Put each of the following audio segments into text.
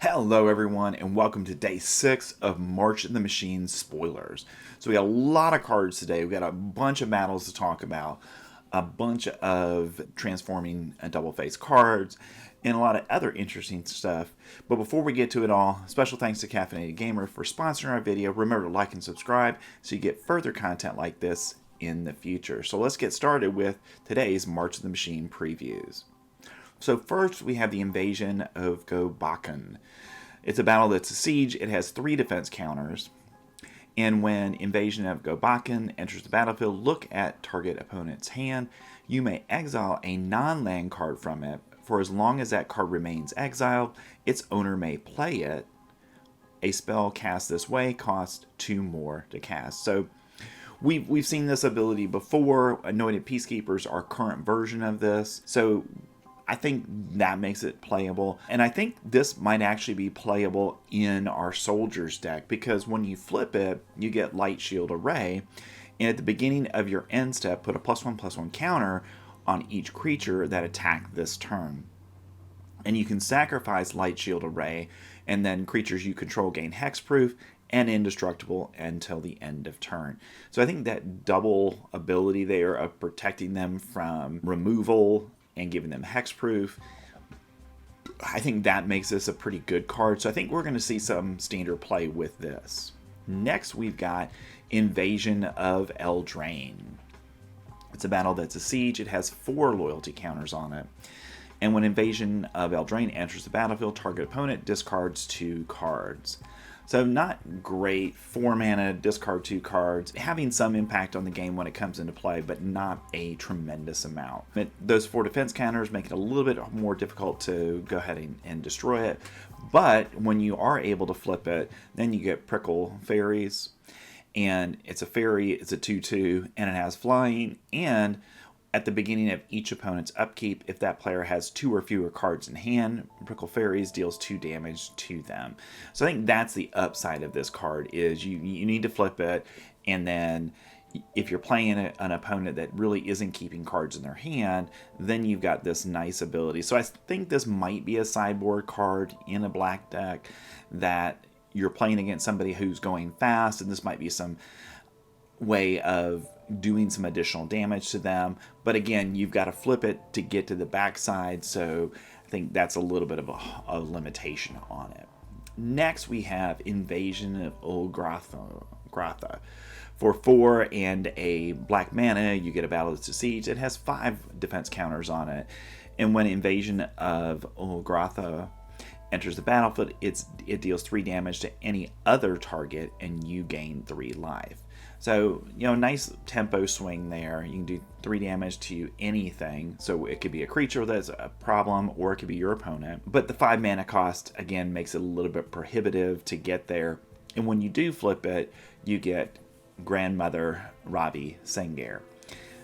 Hello everyone and welcome to day 6 of March of the Machine spoilers. So we got a lot of cards today. We got a bunch of battles to talk about, a bunch of transforming double face cards, and a lot of other interesting stuff. But before we get to it all, special thanks to Caffeinated Gamer for sponsoring our video. Remember to like and subscribe so you get further content like this in the future. So let's get started with today's March of the Machine previews. So first we have the invasion of Gobakan. It's a battle that's a siege. It has 3 defense counters. And when Invasion of Gobakan enters the battlefield, look at target opponent's hand. You may exile a non-land card from it. For as long as that card remains exiled, its owner may play it. A spell cast this way costs 2 more to cast. So we've seen this ability before. Anointed Peacekeepers are current version of this. So I think that makes it playable. And I think this might actually be playable in our Soldiers deck, because when you flip it, you get Light Shield Array. And at the beginning of your end step, put a +1/+1 counter on each creature that attacked this turn. And you can sacrifice Light Shield Array, and then creatures you control gain hexproof and indestructible until the end of turn. So I think that double ability there of protecting them from removal and giving them hexproof, I think that makes this a pretty good card. So I think we're going to see some standard play with this. Next we've got Invasion of Eldraine. It's a battle that's a siege. It has 4 loyalty counters on it. And when Invasion of Eldraine enters the battlefield, target opponent discards 2 cards. So not great. 4 mana, discard 2 cards, having some impact on the game when it comes into play, but not a tremendous amount. Those 4 defense counters make it a little bit more difficult to go ahead and destroy it. But when you are able to flip it, then you get Prickle Fairies. And it's a fairy, it's a 2/2, and it has flying. And at the beginning of each opponent's upkeep, if that player has 2 or fewer cards in hand, Prickle Fairies deals 2 damage to them. So I think that's the upside of this card, is you need to flip it, and then if you're playing an opponent that really isn't keeping cards in their hand, then you've got this nice ability. So I think this might be a sideboard card in a black deck that you're playing against somebody who's going fast, and this might be some way of doing some additional damage to them. But again, you've got to flip it to get to the backside, so I think that's a little bit of a limitation on it. Next we have Invasion of Ulgratha. For 4 and a black mana, you get a battle that's a siege. It has 5 defense counters on it. And when Invasion of Ulgratha enters the battlefield, it deals 3 damage to any other target, and you gain 3 life. So, nice tempo swing there. You can do 3 damage to anything. So it could be a creature that's a problem, or it could be your opponent. But the 5 mana cost, again, makes it a little bit prohibitive to get there. And when you do flip it, you get Grandmother Ravi Sengir.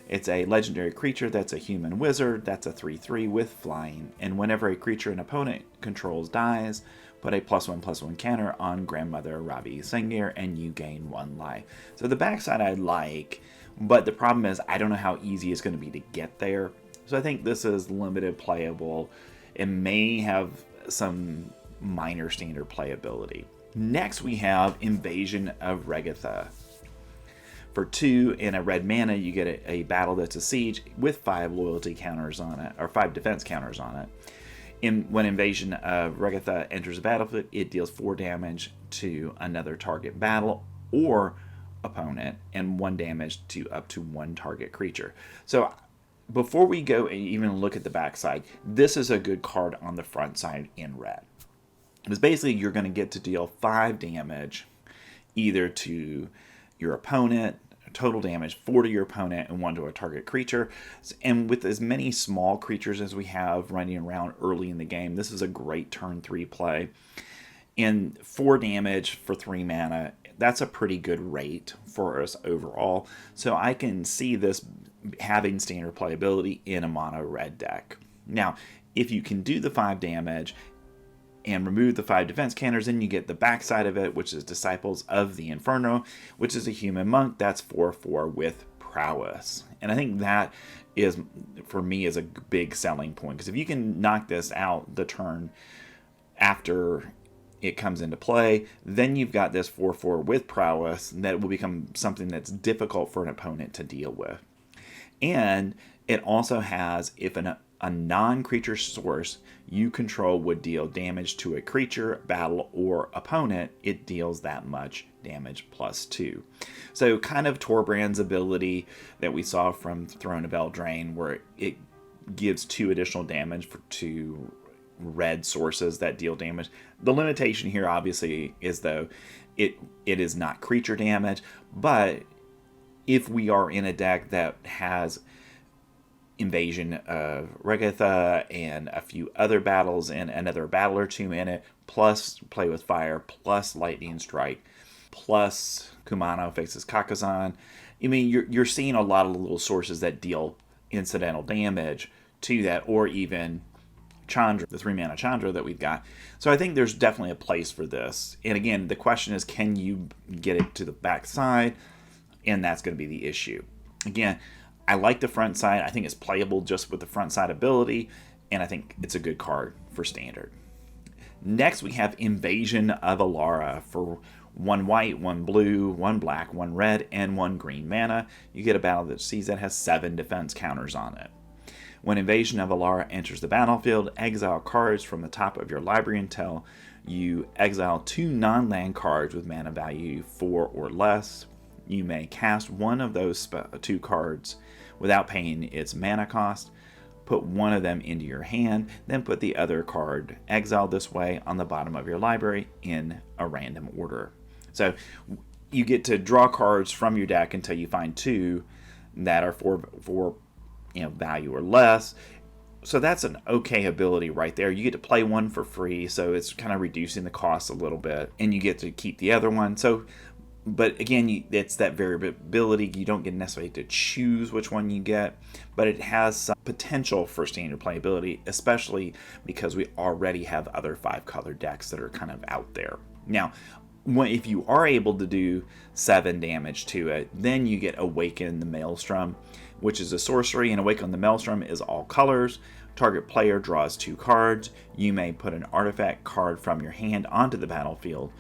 It's a legendary creature that's a human wizard. That's a 3/3 with flying. And whenever a creature an opponent controls dies, put a +1/+1 counter on Grandmother Ravi Sengir, and you gain 1 life. So the backside I like, but the problem is I don't know how easy it's going to be to get there. So I think this is limited playable. It may have some minor standard playability. Next we have Invasion of Reggaeta. For 2 and a red mana, you get a battle that's a siege with 5 loyalty counters on it, or 5 defense counters on it. When Invasion of Reggaeta enters the battlefield, it deals 4 damage to another target battle or opponent, and 1 damage to up to 1 target creature. So before we go and even look at the backside, this is a good card on the front side in red. Because basically you're going to get to deal 5 damage either to your opponent, total damage 4 to your opponent, and 1 to a target creature. And with as many small creatures as we have running around early in the game, this is a great turn 3 play. And 4 damage for 3 mana, that's a pretty good rate for us overall. So I can see this having standard playability in a mono red deck. Now, if you can do the 5 damage and remove the 5 defense counters, then you get the backside of it, which is Disciples of the Inferno, which is a human monk that's 4/4 with prowess. And I think that is, for me, is a big selling point, because if you can knock this out the turn after it comes into play. Then you've got this 4/4 with prowess that will become something that's difficult for an opponent to deal with. And it also has, if a non-creature source you control would deal damage to a creature, battle, or opponent, it deals that much damage +2. So kind of Torbrand's ability that we saw from Throne of Eldraine, where it gives 2 additional damage to red sources that deal damage. The limitation here obviously is, though, it is not creature damage, but if we are in a deck that has Invasion of Reggaeta and a few other battles and another battle or 2 in it, plus Play with Fire, plus Lightning Strike, plus Kumano faces Kakazan, I mean, you're seeing a lot of little sources that deal incidental damage to that, or even Chandra, the 3-mana Chandra that we've got. So I think there's definitely a place for this. And again, the question is, can you get it to the back side? And that's going to be the issue. Again, I like the front side. I think it's playable just with the front side ability, and I think it's a good card for Standard. Next, we have Invasion of Alara for 1 white, 1 blue, 1 black, 1 red, and 1 green mana. You get a battle that sees that has 7 defense counters on it. When Invasion of Alara enters the battlefield, exile cards from the top of your library until you exile 2 non-land cards with mana value 4 or less. You may cast one of those 2 cards without paying its mana cost, put one of them into your hand, then put the other card exiled this way on the bottom of your library in a random order. So you get to draw cards from your deck until you find 2 that are for value or less. So that's an okay ability right there. You get to play one for free, so it's kind of reducing the cost a little bit, and you get to keep the other one. So, but again, it's that variability. You don't get necessarily to choose which one you get, but it has some potential for Standard playability, especially because we already have other 5-color decks that are kind of out there. Now, if you are able to do 7 damage to it, then you get Awaken the Maelstrom, which is a sorcery, and Awaken the Maelstrom is all colors. Target player draws 2 cards. You may put an artifact card from your hand onto the battlefield.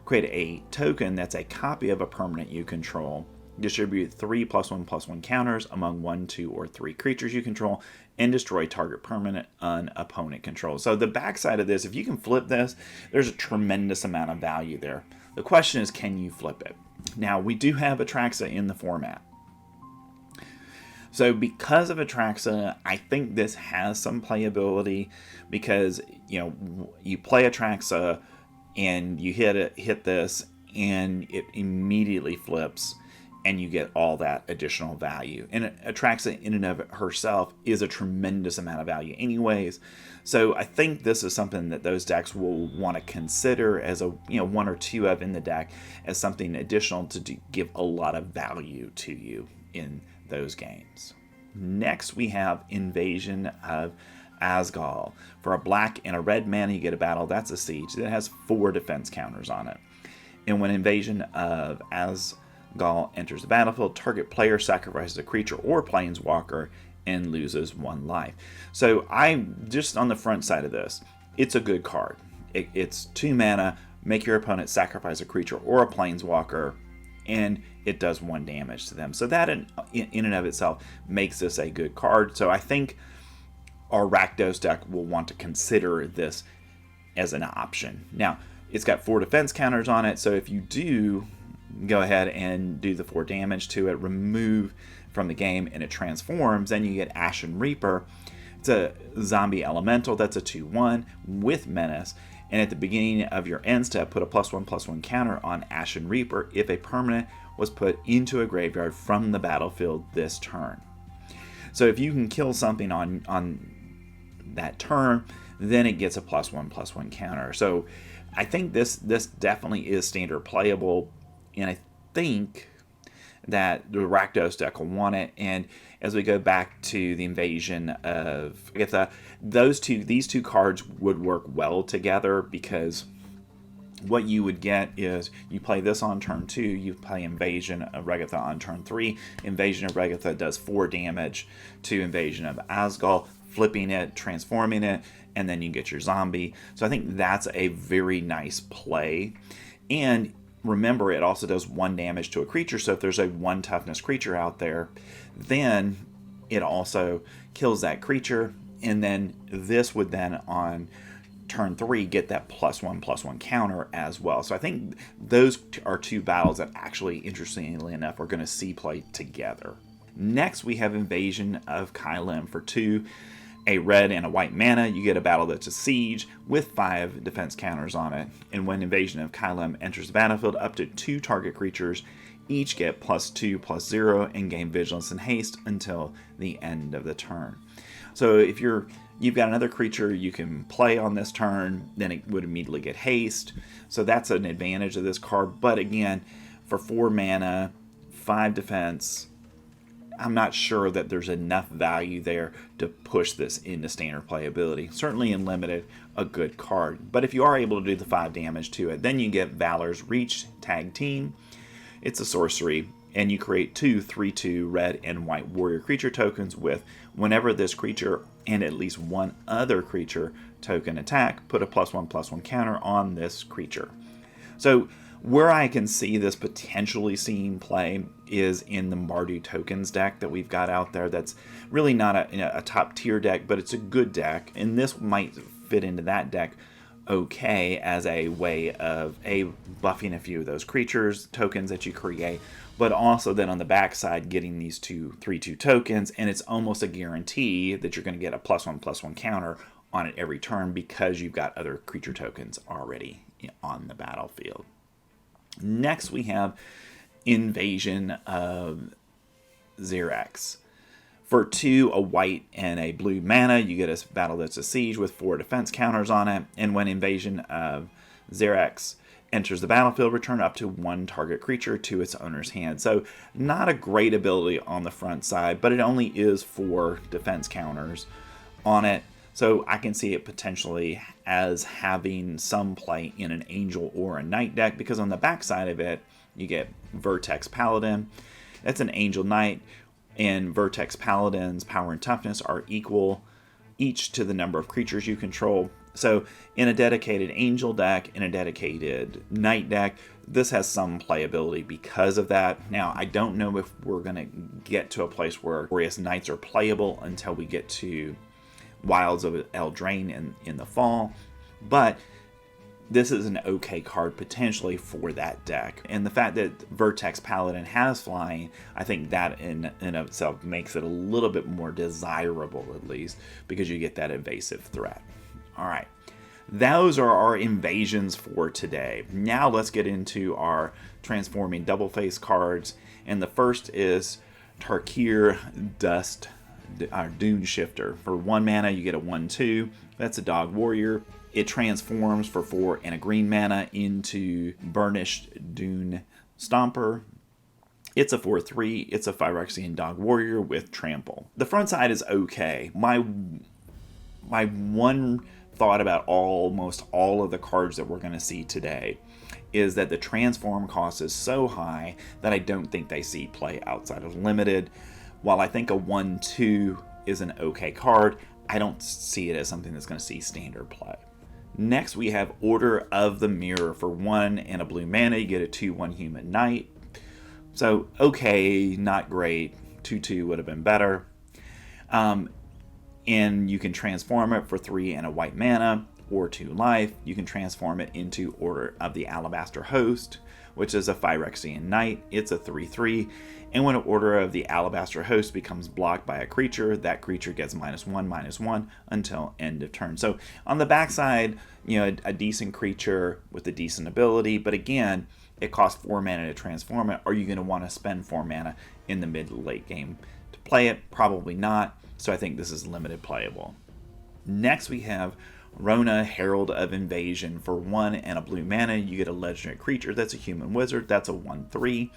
Create a token that's a copy of a permanent you control. Distribute 3 +1/+1 counters among 1, 2, or 3 creatures you control, and destroy target permanent an opponent controls. So the backside of this, if you can flip this, there's a tremendous amount of value there. The question is, can you flip it? Now, we do have Atraxa in the format. So because of Atraxa, I think this has some playability, because you play Atraxa and you hit this, and it immediately flips, and you get all that additional value. And Atraxa in and of herself is a tremendous amount of value anyways. So I think this is something that those decks will want to consider as a 1 or 2 of in the deck, as something additional to give a lot of value to you in those games. Next, we have Invasion of Azgal. For a black and a red mana, you get a battle that's a siege that has 4 defense counters on it. And when Invasion of Azgal enters the battlefield, target player sacrifices a creature or planeswalker and loses 1 life. So I'm just on the front side of this. It's a good card. It's 2 mana, make your opponent sacrifice a creature or a planeswalker, and it does 1 damage to them. So that in and of itself makes this a good card. So I think our Rakdos deck will want to consider this as an option. Now, it's got 4 defense counters on it, so if you do go ahead and do the 4 damage to it, remove from the game, and it transforms, then you get Ashen Reaper. It's a zombie elemental that's a 2/1 with menace, and at the beginning of your end step, put a +1/+1 counter on Ashen Reaper if a permanent was put into a graveyard from the battlefield this turn. So if you can kill something on that turn, then it gets a +1/+1 counter. So I think this definitely is Standard playable, and I think that the Rakdos deck will want it. And as we go back to the Invasion of Reggaeta, these two cards would work well together, because what you would get is you play this on turn 2, you play Invasion of Reggaeta on turn 3. Invasion of Reggaeta does 4 damage to Invasion of Azgal, flipping it, transforming it, and then you get your zombie. So I think that's a very nice play. And remember, it also does 1 damage to a creature, so if there's a 1 toughness creature out there, then it also kills that creature, and then this would then on turn 3 get that +1/+1 counter as well. So I think those are 2 battles that actually, interestingly enough, are going to see play together. Next, we have Invasion of Kailem for 2. A red and a white mana, you get a battle that's a siege with 5 defense counters on it. And when Invasion of Kailem enters the battlefield, up to 2 target creatures each get +2/+0 and gain vigilance and haste until the end of the turn. So if you've got another creature you can play on this turn, then it would immediately get haste. So that's an advantage of this card. But again, for 4 mana, 5 defense, I'm not sure that there's enough value there to push this into standard playability. Certainly in limited, a good card. But if you are able to do the 5 damage to it, then you get Valor's Reach Tag Team. It's a sorcery, and you create 2 3/2 red and white warrior creature tokens with whenever this creature and at least 1 other creature token attack, put a +1/+1 counter on this creature. So where I can see this potentially seeing play is in the Mardu tokens deck that we've got out there. That's really not a top tier deck, but it's a good deck, and this might fit into that deck okay as a way of buffing a few of those creatures tokens that you create, but also then on the backside getting these 2 3/2 tokens, and it's almost a guarantee that you're going to get a +1/+1 counter on it every turn because you've got other creature tokens already on the battlefield. Next, we have Invasion of Xerox. For 2, a white and a blue mana, you get a battle that's a siege with 4 defense counters on it. And when Invasion of Xerox enters the battlefield, return up to 1 target creature to its owner's hand. So not a great ability on the front side, but it only is 4 defense counters on it. So I can see it potentially as having some play in an Angel or a Knight deck, because on the back side of it, you get Vertex Paladin. That's an Angel Knight, and Vertex Paladin's power and toughness are equal each to the number of creatures you control. So in a dedicated Angel deck, in a dedicated Knight deck, this has some playability because of that. Now, I don't know if we're going to get to a place where Glorious Knights are playable until we get to Wilds of Eldraine in the fall, but this is an okay card potentially for that deck. And the fact that Vertex Paladin has flying, I think that in of itself makes it a little bit more desirable, at least, because you get that evasive threat. All right, those are our invasions for today. Now let's get into our transforming double face cards, and the first is Tarkir Dust, our Dune Shifter. For 1 mana, you get a 1/2. That's a dog warrior. It transforms for 4 and a green mana into Burnished Dune Stomper. It's a 4/3. It's a Phyrexian dog warrior with trample. The front side is okay. My one thought about almost all of the cards that we're going to see today is that the transform cost is so high that I don't think they see play outside of limited. While I think a 1/2 is an okay card, I don't see it as something that's going to see standard play. Next, we have Order of the Mirror. For 1 and a blue mana, you get a 2/1 human knight. So, okay, not great. 2/2 would have been better. And you can transform it for 3 and a white mana or 2 life. You can transform it into Order of the Alabaster Host, which is a Phyrexian knight. It's a 3/3. And when an Order of the Alabaster Host becomes blocked by a creature, that creature gets -1/-1 until end of turn. So on the backside, a decent creature with a decent ability, but again, it costs 4 mana to transform it. Are you going to want to spend 4 mana in the mid to late game to play it? Probably not. So I think this is limited playable. Next, we have Rona, Herald of Invasion. For 1 and a blue mana, you get a legendary creature. That's a human wizard. That's a 1/3.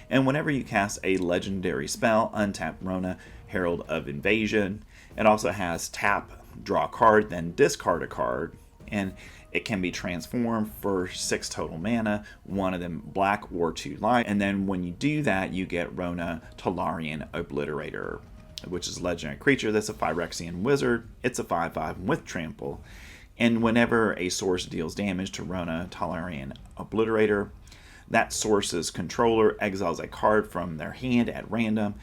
And whenever you cast a legendary spell, untap Rona, Herald of Invasion. It also has tap, draw a card, then discard a card. And it can be transformed for 6 total mana, 1 of them black or 2 light. And then when you do that, you get Rona, Talarian Obliterator. which is a legendary creature. That's a Phyrexian wizard. It's a 5/5 with trample. And whenever a source deals damage to Rona, Talarian Obliterator, that source's controller exiles a card from their hand at random.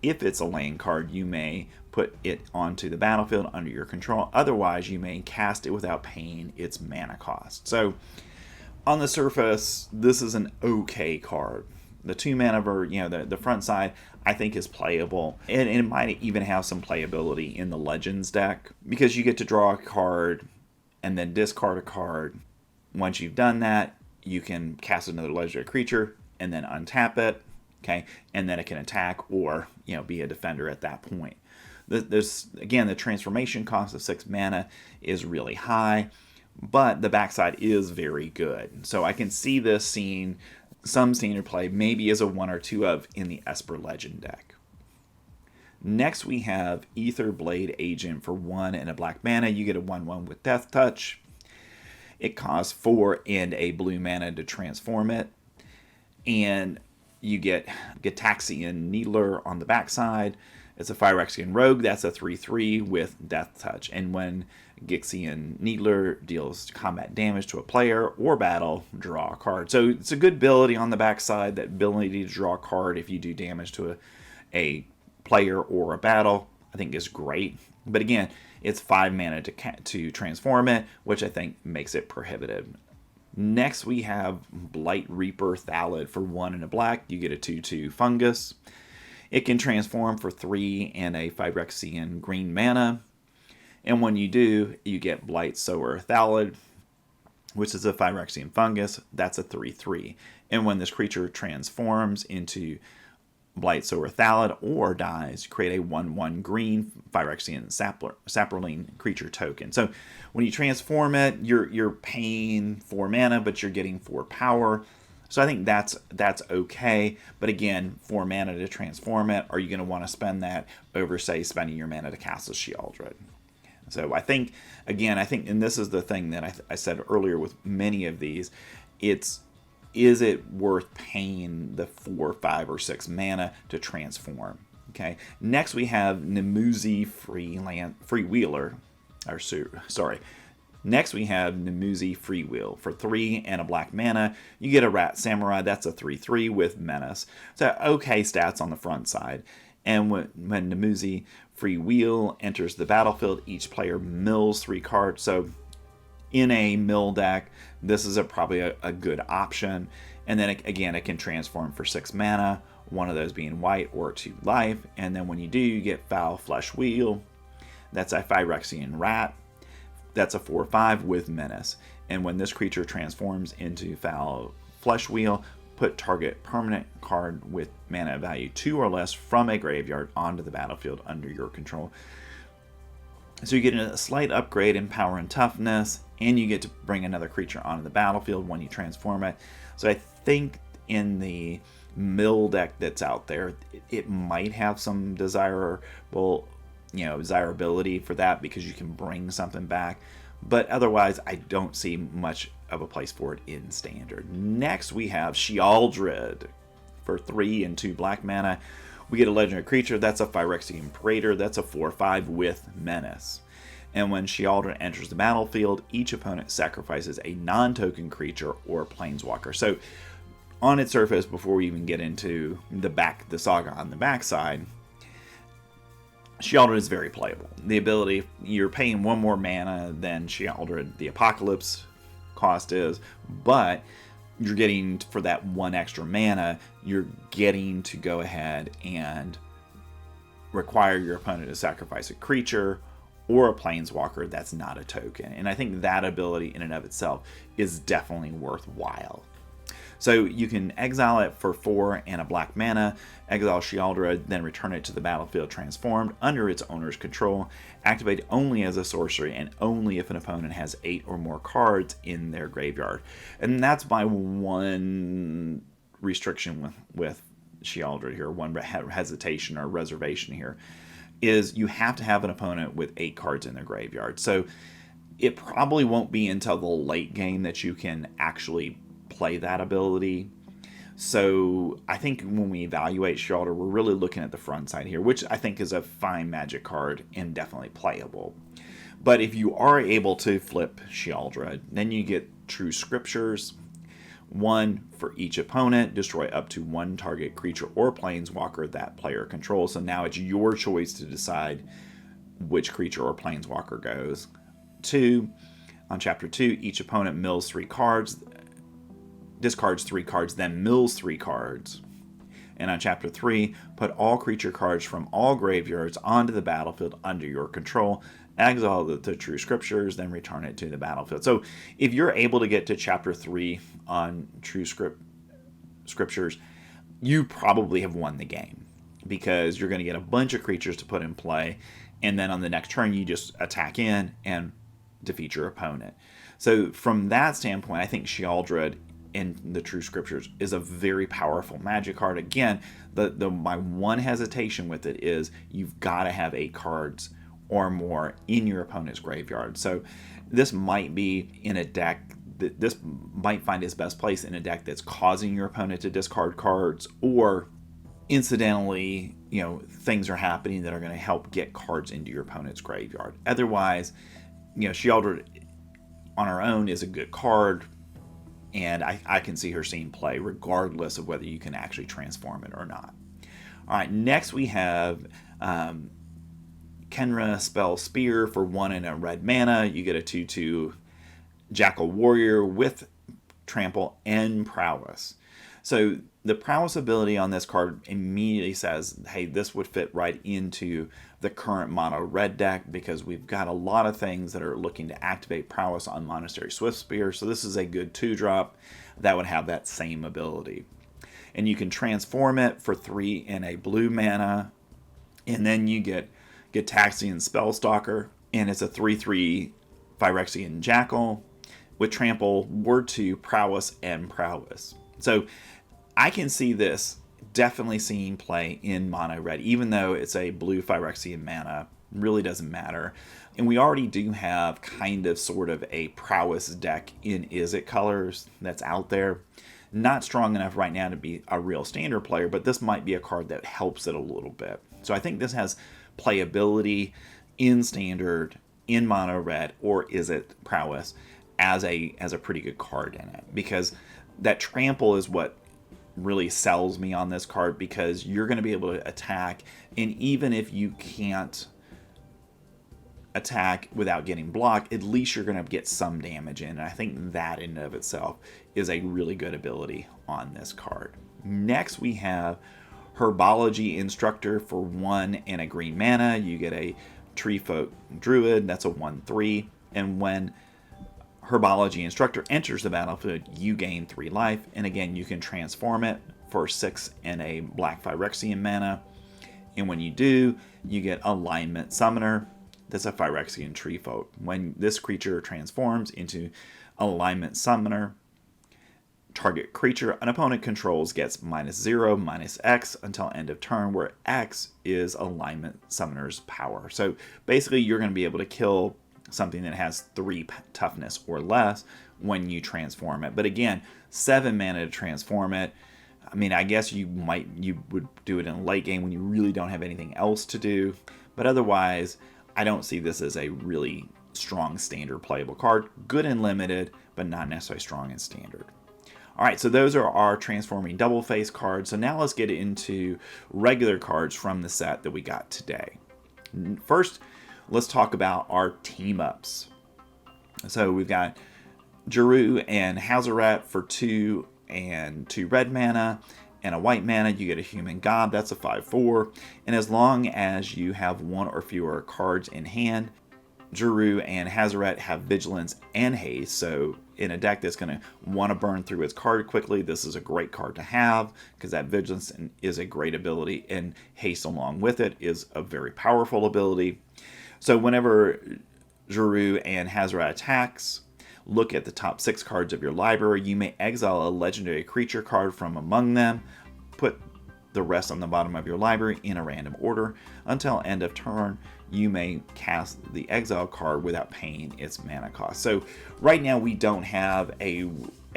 If it's a land card, you may put it onto the battlefield under your control. Otherwise, you may cast it without paying its mana cost. So, on the surface, this is an okay card. The 2 mana, the front side, I think is playable. And it might even have some playability in the Legends deck, because you get to draw a card and then discard a card. Once you've done that, you can cast another legendary creature and then untap it, okay? And then it can attack or, be a defender at that point. Again, the transformation cost of 6 mana is really high, but the backside is very good. So I can see this seeing some standard play, maybe as a 1 or 2 of in the Esper Legend deck. Next, we have Etherblade Agent for 1 and a black mana. You get a 1/1 with Death Touch. It costs 4 and a blue mana to transform it. And you get Gitaxian Needler on the backside. It's a Phyrexian Rogue. That's a 3/3 with Death Touch. And when Gixian Needler deals combat damage to a player or battle, draw a card. So it's a good ability on the backside, that ability to draw a card if you do damage to a player or a battle, I think is great. But again, it's 5 mana to transform it, which I think makes it prohibitive. Next, we have Blight Reaper Thallid for 1 and a black. You get a 2/2 fungus. It can transform for 3 and a Phyrexian green mana. And when you do, you get Blight Sower Thallid, which is a Phyrexian fungus. That's a 3/3. And when this creature transforms into Blight Sower Thallid or dies, create a 1/1 green Phyrexian Saproling creature token. So when you transform it, you're paying 4 mana, but you're getting 4 power. So I think that's okay. But again, 4 mana to transform it. Are you going to want to spend that over, say, spending your mana to cast a Sheoldred? So I think, and this is the thing that I said earlier with many of these, is it worth paying the 4, 5, or 6 mana to transform? Okay. Next, we have Nemuzi Freewheeler. Next, we have Nemuzi Freewheel for 3 and a black mana. You get a Rat Samurai. That's a 3/3 with Menace. So okay stats on the front side. And when Nemuzi Freewheel enters the battlefield, each player mills 3 cards. So in a mill deck, this is probably a good option. And then again, it can transform for 6 mana, one of those being white or 2 life. And then when you do, you get Foul Flesh Wheel. That's a Phyrexian Rat. That's a 4/5 with Menace. And when this creature transforms into Foul Flesh Wheel, put target permanent card with mana value 2 or less from a graveyard onto the battlefield under your control. So you get a slight upgrade in power and toughness, and you get to bring another creature onto the battlefield when you transform it. So I think in the mill deck that's out there, it might have some desirability for that, because you can bring something back. But otherwise, I don't see much of a place for it in standard. Next, we have Sheoldred for 3 and 2 black mana. We get a legendary creature. That's a Phyrexian Praetor. That's a 4/5 with Menace. And when Sheoldred enters the battlefield, each opponent sacrifices a non-token creature or planeswalker. So on its surface, before we even get into the saga on the backside, Sheoldred is very playable. The ability, you're paying 1 more mana than Sheoldred the Apocalypse cost is, but you're getting, for that 1 extra mana, you're getting to go ahead and require your opponent to sacrifice a creature or a planeswalker that's not a token. And I think that ability in and of itself is definitely worthwhile. So you can exile it for 4 and a black mana, exile Sheoldred, then return it to the battlefield transformed under its owner's control, activate only as a sorcery and only if an opponent has 8 or more cards in their graveyard. And that's my one restriction with Sheoldred here, one hesitation or reservation here, is you have to have an opponent with 8 cards in their graveyard. So it probably won't be until the late game that you can actually play that ability. So I think when we evaluate Shealder, we're really looking at the front side here, which I think is a fine Magic card and definitely playable. But if you are able to flip Shealder, then you get True Scriptures. 1 for each opponent, destroy up to 1 target creature or planeswalker that player controls. So now it's your choice to decide which creature or planeswalker goes. 2, on chapter 2, each opponent mills 3 cards, discards 3 cards, then mills 3 cards. And on chapter 3, put all creature cards from all graveyards onto the battlefield under your control. Exile the True Scriptures, then return it to the battlefield. So if you're able to get to chapter 3 on True Scriptures, you probably have won the game, because you're going to get a bunch of creatures to put in play, and then on the next turn you just attack in and defeat your opponent. So from that standpoint, I think Shealder in the True Scriptures is a very powerful Magic card. Again, my one hesitation with it is you've got to have 8 cards or more in your opponent's graveyard. So this might be in a deck that this might find its best place in a deck that's causing your opponent to discard cards, or incidentally, things are happening that are going to help get cards into your opponent's graveyard. Otherwise, Shealder on her own is a good card, and I can see her seeing play regardless of whether you can actually transform it or not. All right, next we have Kenra Spellspear for 1 and a red mana. You get a 2/2 Jackal Warrior with Trample and Prowess. So the Prowess ability on this card immediately says, hey, this would fit right into the current mono red deck, because we've got a lot of things that are looking to activate Prowess on Monastery Swiftspear. So this is a good 2-drop that would have that same ability. And you can transform it for 3 and a blue mana, and then you get Gitaxian Spellstalker, and it's a 3/3 Phyrexian Jackal with Trample, Word 2, Prowess, and Prowess. So I can see this definitely seeing play in mono red, even though it's a blue Phyrexian mana. Really doesn't matter. And we already do have kind of sort of a Prowess deck in Izzet colors that's out there. Not strong enough right now to be a real standard player, but this might be a card that helps it a little bit. So I think this has playability in standard, in mono red, or Izzet Prowess as a pretty good card in it, because that Trample is what really sells me on this card, because you're going to be able to attack, and even if you can't attack without getting blocked, at least you're going to get some damage in, and I think that in and of itself is a really good ability on this card. Next we have Herbology Instructor for 1 and a green mana. You get a Treefolk Druid, that's a 1/3, and when Herbology Instructor enters the battlefield, you gain 3 life, and again you can transform it for 6 and a black Phyrexian mana, and when you do, you get Alignment Summoner. That's a Phyrexian Treefolk. When this creature transforms into Alignment Summoner, target creature an opponent controls gets -0, -X until end of turn, where X is Alignment Summoner's power. So basically you're going to be able to kill something that has 3 toughness or less when you transform it. But again, 7 mana to transform it. I mean, I guess you would do it in a late game when you really don't have anything else to do. But otherwise, I don't see this as a really strong standard playable card. Good in limited, but not necessarily strong in standard. All right, so those are our transforming double face cards. So now let's get into regular cards from the set that we got today. First, let's talk about our team ups. So we've got Jeru and Hazoret for 2 and 2 red mana, and a white mana you get a Human God, that's a 5/4. And as long as you have 1 or fewer cards in hand, Jeru and Hazoret have Vigilance and Haste. So in a deck that's going to want to burn through its card quickly, this is a great card to have, because that Vigilance is a great ability, and Haste along with it is a very powerful ability. So whenever Jeru and Hazoret attacks, look at the top 6 cards of your library. You may exile a legendary creature card from among them. Put the rest on the bottom of your library in a random order. Until end of turn, you may cast the exile card without paying its mana cost. So right now we don't have a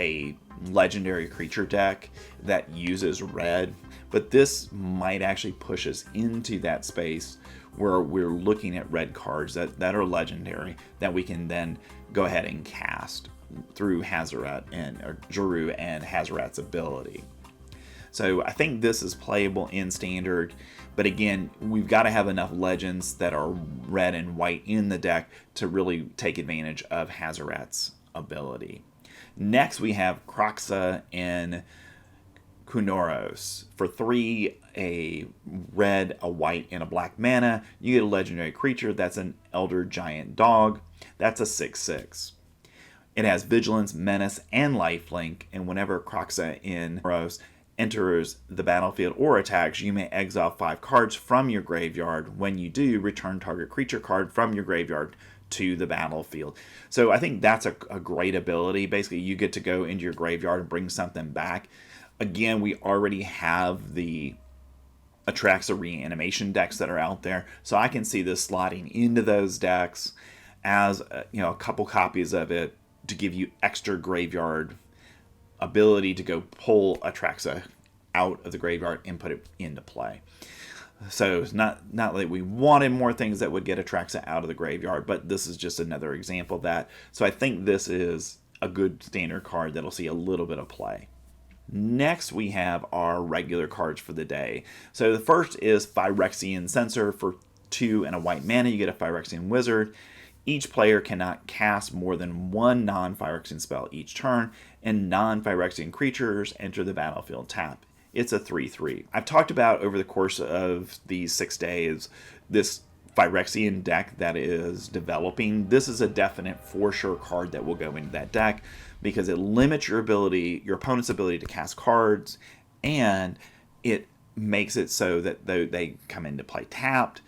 a legendary creature deck that uses red, but this might actually push us into that space where we're looking at red cards that are legendary that we can then go ahead and cast through Hazoret or Juru and Hazoret's ability. So I think this is playable in Standard, but again, we've got to have enough legends that are red and white in the deck to really take advantage of Hazoret's ability. Next, we have Kroxa and Kunoros. For 3, a red, a white, and a black mana, you get a legendary creature. That's an Elder Giant Dog. That's a 6/6. It has Vigilance, Menace, and Lifelink, and whenever Kroxa in Kunoros enters the battlefield or attacks, you may exile 5 cards from your graveyard. When you do, return target creature card from your graveyard to the battlefield. So I think that's a great ability. Basically, you get to go into your graveyard and bring something back. Again, we already have the Atraxa reanimation decks that are out there, so I can see this slotting into those decks as a couple copies of it to give you extra graveyard ability to go pull Atraxa out of the graveyard and put it into play. So it's not that we wanted more things that would get Atraxa out of the graveyard, but this is just another example of that. So I think this is a good Standard card that'll see a little bit of play. Next, we have our regular cards for the day. So the first is Phyrexian Censor. For 2 and a white mana, you get a Phyrexian Wizard. Each player cannot cast more than 1 non-Phyrexian spell each turn, and non-Phyrexian creatures enter the battlefield tapped. It's a 3/3. I've talked about over the course of these 6 days this Phyrexian deck that is developing. This is a definite for sure card that will go into that deck because it limits your opponent's ability to cast cards, and it makes it so that they come into play tapped,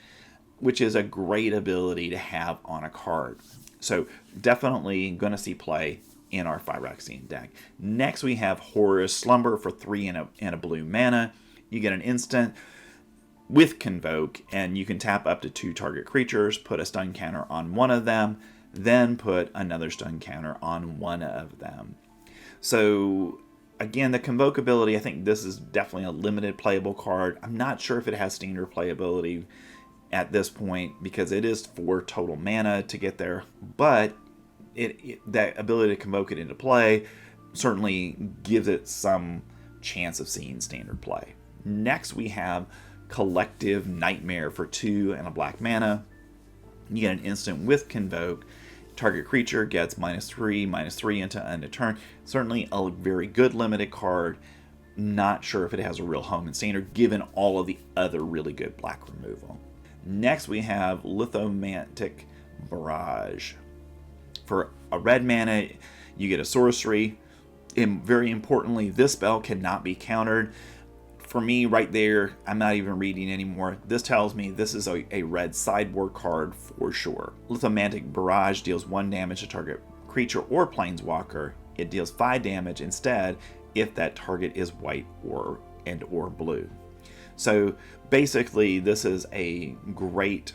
which is a great ability to have on a card. So definitely going to see play in our Phyrexian deck. Next, we have Horus Slumber. For 3 and a blue mana. You get an instant with Convoke, and you can tap up to 2 target creatures, put a stun counter on one of them, then put another stun counter on one of them. So again, the Convoke ability, I think this is definitely a limited playable card. I'm not sure if it has Standard playability at this point because it is 4 total mana to get there, but that ability to Convoke it into play certainly gives it some chance of seeing Standard play. Next, we have Collective Nightmare. For 2 and a black mana. You get an instant with Convoke. Target creature gets -3/-3 into end of turn. Certainly a very good limited card. Not sure if it has a real home in Standard, given all of the other really good black removal. Next, we have Lithomantic Barrage. For a red mana, you get a sorcery. And very importantly, this spell cannot be countered. For me, right there, I'm not even reading anymore. This tells me this is a red sideboard card for sure. Lithomantic Barrage deals 1 damage to target creature or planeswalker. It deals 5 damage instead if that target is white or blue. So basically, this is a great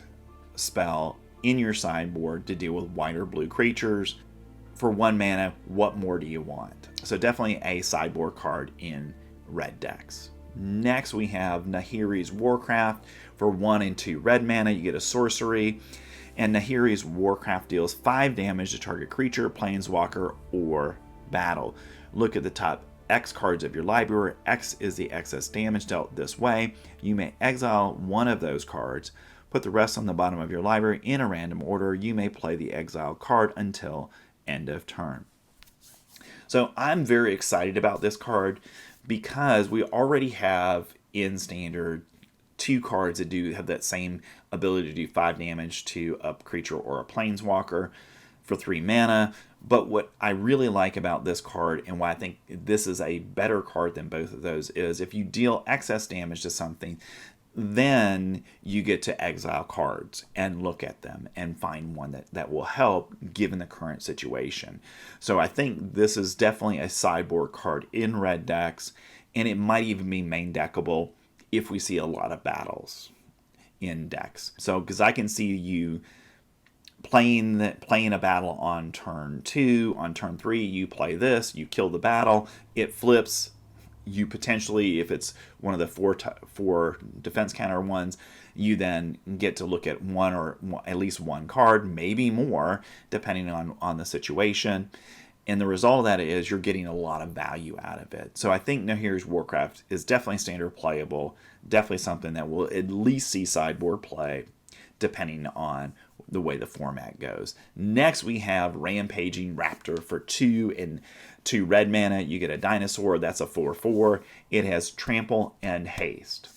spell in your sideboard to deal with white or blue creatures. For 1 mana, what more do you want? So definitely a sideboard card in red decks. Next, we have Nahiri's Warcraft. For 1 and 2 red mana, you get a sorcery. And Nahiri's Warcraft deals 5 damage to target creature, planeswalker, or battle. Look at the top X cards of your library. X is the excess damage dealt this way. You may exile one of those cards. Put the rest on the bottom of your library in a random order. You may play the exile card until end of turn. So I'm very excited about this card because we already have in Standard 2 cards that do have that same ability to do 5 damage to a creature or a planeswalker for 3 mana. But what I really like about this card, and why I think this is a better card than both of those, is if you deal excess damage to something, then you get to exile cards and look at them and find one that will help given the current situation. So I think this is definitely a sideboard card in red decks, and it might even be main deckable if we see a lot of battles in decks. So because I can see you playing a battle on turn 2. On turn 3, you play this, you kill the battle, it flips. You potentially, if it's one of the four defense counter ones, you then get to look at one or at least one card, maybe more, depending on the situation. And the result of that is you're getting a lot of value out of it. So I think No Heroes Warcraft is definitely standard playable, definitely something that will at least see sideboard play, depending on the way the format goes. Next, we have Rampaging Raptor for 2 and 2 red mana. You get a dinosaur, that's a 4/4. It has trample and haste.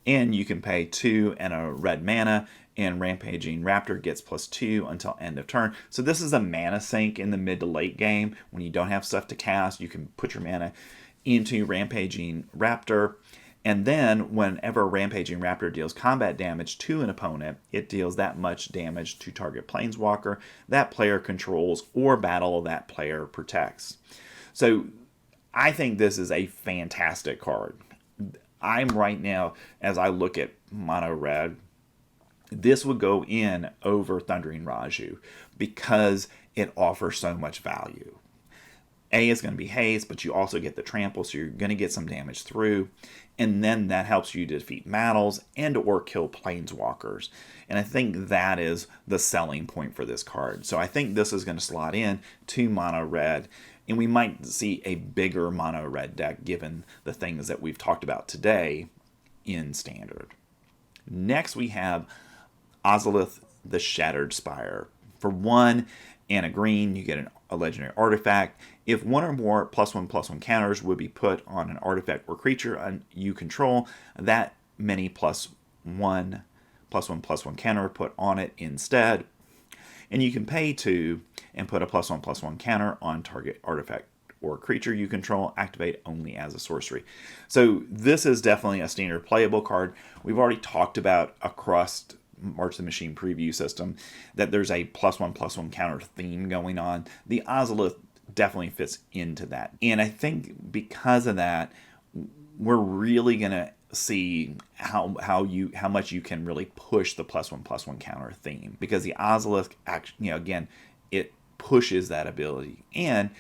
And you can pay 2 and a red mana, and Rampaging Raptor gets +2 until end of turn. So this is a mana sink in the mid to late game. When you don't have stuff to cast, you can put your mana into Rampaging Raptor. And then whenever Rampaging Raptor deals combat damage to an opponent, it deals that much damage to target planeswalker that player controls or battle that player protects. So I think this is a fantastic card. I'm right now, as I look at mono red, this would go in over Thundering Raiju because it offers so much value. A is going to be haste, but you also get the trample, so you're going to get some damage through. And then that helps you defeat battles and or kill planeswalkers. And I think that is the selling point for this card. So I think this is going to slot in to mono red. And we might see a bigger mono red deck given the things that we've talked about today in standard. Next we have Azuluth, the Shattered Spire. For 1 and a green, you get a legendary artifact. If one or more +1/+1 counters would be put on an artifact or creature you control, that many +1/+1 counter put on it instead. And you can pay 2 and put a +1/+1 counter on target artifact or creature you control, activate only as a sorcery. So this is definitely a standard playable card. We've already talked about across March of the Machine preview system that there's a +1/+1 counter theme going on. The Azuluth definitely fits into that. And I think because of that, we're really going to see how much you can really push the +1/+1 counter theme, because the Azuluth actually, again, it pushes that ability. And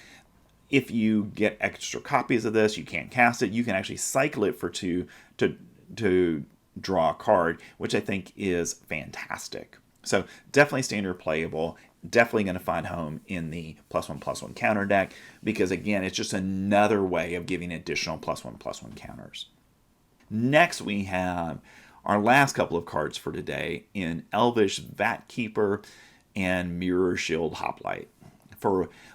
if you get extra copies of this, you can't cast it, you can actually cycle it for 2 to draw a card, which I think is fantastic. So definitely standard playable, definitely going to find home in the +1/+1 counter deck, because again, it's just another way of giving additional +1/+1 counters. Next we have our last couple of cards for today in Elvish Vat Keeper and Mirror Shield Hoplite.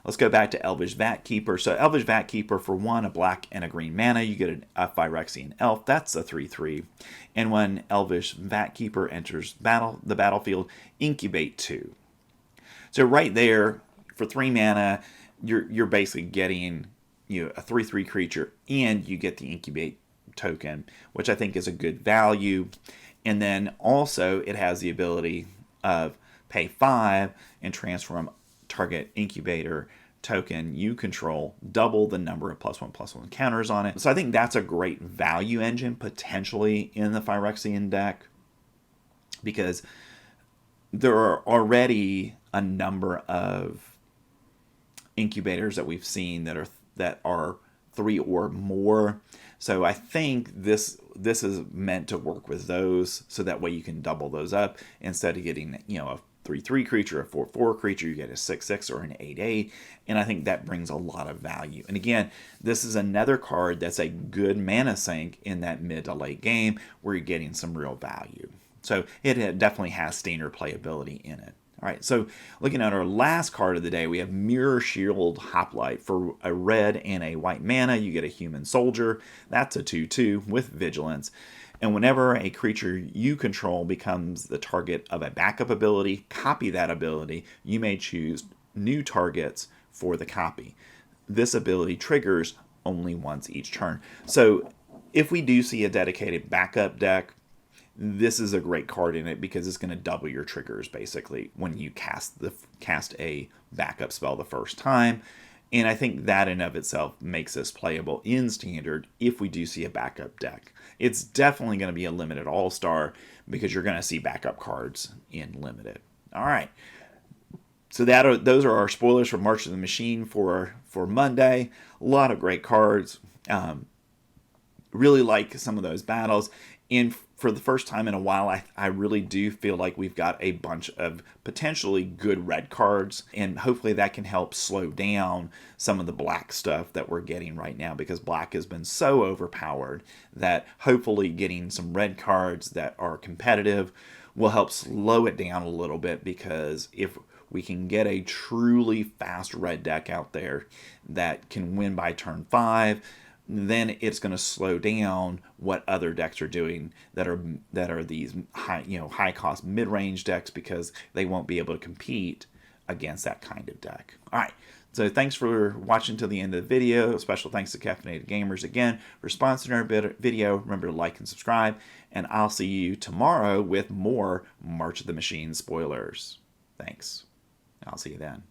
Let's go back to Elvish Vat Keeper. So Elvish Vat Keeper, for 1, a black and a green mana, you get a Phyrexian Elf. That's a 3/3. And when Elvish Vat Keeper enters the battlefield, incubate 2. So right there, for 3 mana, you're basically getting a 3/3 creature, and you get the incubate token, which I think is a good value. And then also it has the ability of pay 5 and transform target incubator token you control, double the number of +1/+1 counters on it. So I think that's a great value engine potentially in the Phyrexian deck, because there are already a number of incubators that we've seen that are 3 or more. So I think this is meant to work with those, so that way you can double those up instead of getting a 3/3 creature, a 4/4 creature, you get a 6/6 or an 8/8, and I think that brings a lot of value. And again, this is another card that's a good mana sink in that mid to late game where you're getting some real value. So it definitely has standard playability in it. All right, so looking at our last card of the day, we have Mirror Shield Hoplite. For a red and a white mana, you get a Human Soldier. That's a 2/2 with Vigilance. And whenever a creature you control becomes the target of a backup ability, copy that ability. You may choose new targets for the copy. This ability triggers only once each turn. So if we do see a dedicated backup deck, this is a great card in it, because it's going to double your triggers basically when you cast a backup spell the first time. And I think that in of itself makes this playable in standard if we do see a backup deck. It's definitely going to be a limited all-star, because you're going to see backup cards in limited. All right. So those are our spoilers for March of the Machine for Monday. A lot of great cards. Really like some of those battles. And for the first time in a while, I really do feel like we've got a bunch of potentially good red cards. And hopefully that can help slow down some of the black stuff that we're getting right now, because black has been so overpowered that hopefully getting some red cards that are competitive will help slow it down a little bit, because if we can get a truly fast red deck out there that can win by turn 5, then it's going to slow down what other decks are doing that are these high cost mid-range decks, because they won't be able to compete against that kind of deck. All right. So thanks for watching till the end of the video. Special thanks to Caffeinated Gamers again for sponsoring our video. Remember to like and subscribe, and I'll see you tomorrow with more March of the Machine spoilers. Thanks. I'll see you then.